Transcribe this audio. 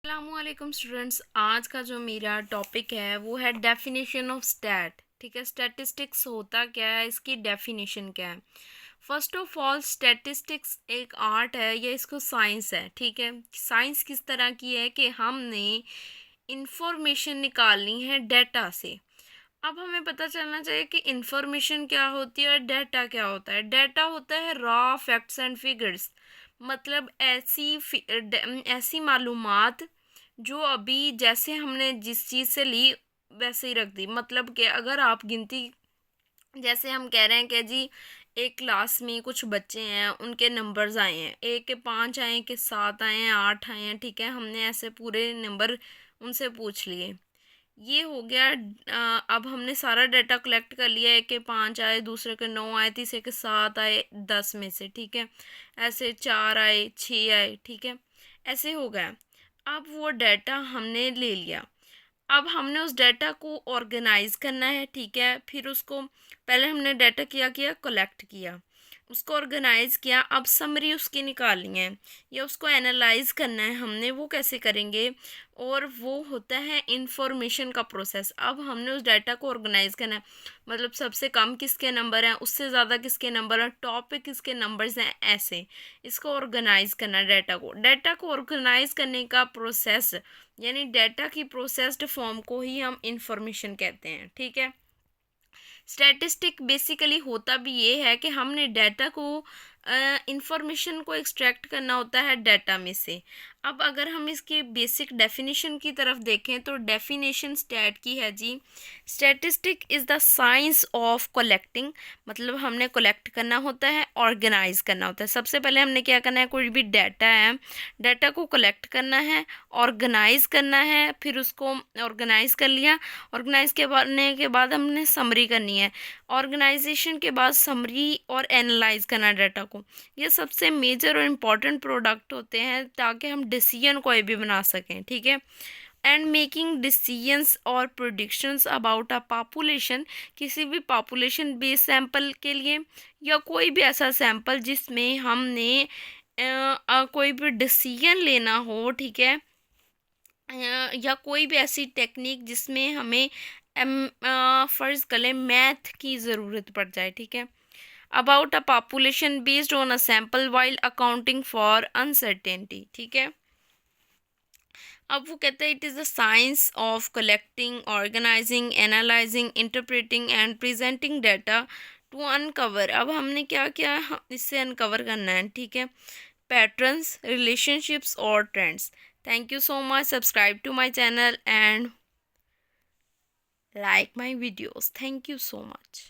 अस्सलामुअलैकुम स्टूडेंट्स। आज का जो मेरा टॉपिक है वो है डेफिनेशन ऑफ स्टैट। ठीक है, स्टैटिस्टिक्स होता क्या है, इसकी डेफिनेशन क्या है। फर्स्ट ऑफ ऑल, स्टैटिस्टिक्स एक आर्ट है या इसको साइंस है। ठीक है, साइंस किस तरह की है कि हमने इंफॉर्मेशन निकालनी है डाटा से। अब हमें पता चलना चाहिए कि इंफॉर्मेशन क्या होती है और डाटा क्या होता है। डाटा होता है रॉ फैक्ट्स एंड फिगर्स, मतलब ऐसी मालूमात जो अभी जैसे हमने जिस चीज़ से ली वैसे ही रख दी। मतलब कि अगर आप गिनती, जैसे हम कह रहे हैं कि जी एक क्लास में कुछ बच्चे हैं, उनके नंबर्स आए हैं, एक के 5 आए, एक के 7 आए हैं, 8 आए हैं। ठीक है, हमने ऐसे पूरे नंबर उनसे पूछ लिए। ये हो गया। अब हमने सारा डाटा कलेक्ट कर लिया। एक के 5 आए, दूसरे के 9 आए, तीसरे के 7 आए 10 में से। ठीक है, ऐसे 4 आए, 6 आए। ठीक है, ऐसे हो गया। अब वो डाटा हमने ले लिया। अब हमने उस डाटा को ऑर्गेनाइज करना है। ठीक है, फिर उसको पहले हमने डाटा किया कलेक्ट किया, उसको ऑर्गेनाइज किया। अब समरी उसकी निकालनी है या उसको एनालाइज करना है हमने। वो कैसे करेंगे, और वो होता है इंफॉर्मेशन का प्रोसेस। अब हमने उस डाटा को ऑर्गेनाइज करना है, मतलब सबसे कम किसके नंबर हैं, उससे ज़्यादा किसके नंबर हैं, टॉप पे किसके नंबर्स हैं, ऐसे इसको ऑर्गेनाइज करना है। डाटा को ऑर्गेनाइज करने का प्रोसेस, यानी डाटा की प्रोसेस्ड फॉर्म को ही हम इंफॉर्मेशन कहते हैं। ठीक है, स्टैटिस्टिक बेसिकली होता भी ये है कि हमने डाटा को इंफॉर्मेशन को एक्सट्रैक्ट करना होता है डाटा में से। अब अगर हम इसकी बेसिक डेफिनेशन की तरफ देखें तो डेफिनेशन स्टैट की है जी, statistic is the science of collecting, मतलब हमने कलेक्ट करना होता है, ऑर्गेनाइज करना होता है। सबसे पहले हमने क्या करना है, कोई भी डाटा है, डाटा को कलेक्ट करना है, ऑर्गेनाइज करना है, फिर उसको ऑर्गेनाइज कर लिया। ऑर्गेनाइज करने के बाद हमने समरी करनी है, ऑर्गेनाइजेशन के बाद समरी और एनालाइज करना डाटा को। ये सबसे मेजर और इम्पॉर्टेंट प्रोडक्ट होते हैं ताकि हम डिसीजन कोई भी बना सकें। ठीक है, एंड मेकिंग डिसीजंस और प्रोडिक्शंस अबाउट अ पॉपुलेशन, किसी भी पॉपुलेशन बेस्ड सैंपल के लिए या कोई भी ऐसा सैंपल जिसमें हमने कोई भी डिसीजन लेना हो। ठीक है, या कोई भी ऐसी टेक्निक जिसमें हमें फ़र्ज़ कर लें मैथ की ज़रूरत पड़ जाए। ठीक है, about a population based on a sample while accounting for uncertainty. ठीक है, अब वो कहते हैं it is the science of collecting, organising, analysing, interpreting and presenting data to uncover. अब हमने क्या किया, इससे अनकवर करना है। ठीक है, पैटर्न्स, रिलेशनशिप्स और trends. Thank you so much. Subscribe to my channel and like my videos. Thank you so much.